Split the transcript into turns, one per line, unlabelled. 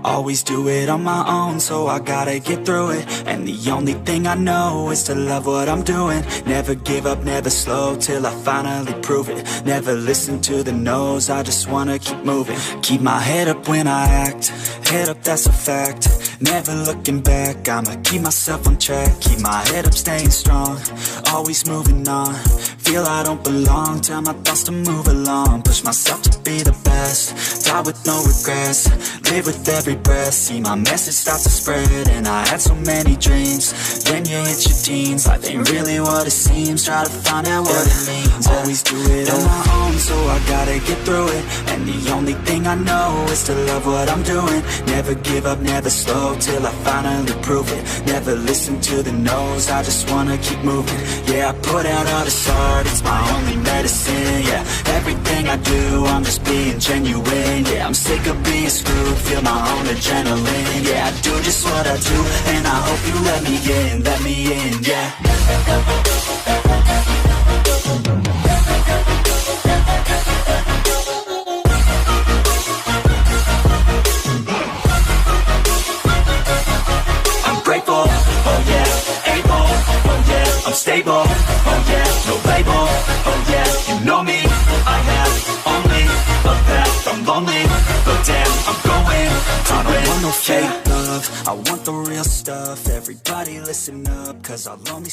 Always do it on my own, so I gotta get through it. And the only thing I know is to love what I'm doing. Never give up, never slow, till I finally prove it. Never listen to the no's, I just wanna keep moving. Keep my head up when I act, head up, that's a fact. Never looking back, I'ma keep myself on track. Keep my head up, staying strong, always moving on. Feel I don't belong, tell my thoughts to move along. Push myself to be the best, die with no regrets. Live with every breath, see my message start to spread. And I had so many dreams, then you hit your teens. Life ain't really what it seems, try to find out what it means. Always do it on my own, so I gotta get through it. And the only thing I know is to love what I'm doing. Never give up, never slow, till I finally prove it. Never listen to the no's, I just wanna keep moving. Yeah, I put out all this art, it's my only medicine. Yeah, everything I do, I'm just being genuine. Yeah, I'm sick of being screwed, feel my own adrenaline. Yeah, I do just what I do, and I hope you let me in, yeah. I'm grateful, oh yeah, able, oh yeah, I'm stable, oh yeah, no label, oh yeah, you know me, I have only a path, I'm lonely, but damn, I'm going to win. I don't want no fake love, I want the real stuff. Everybody listen up, cause I'll only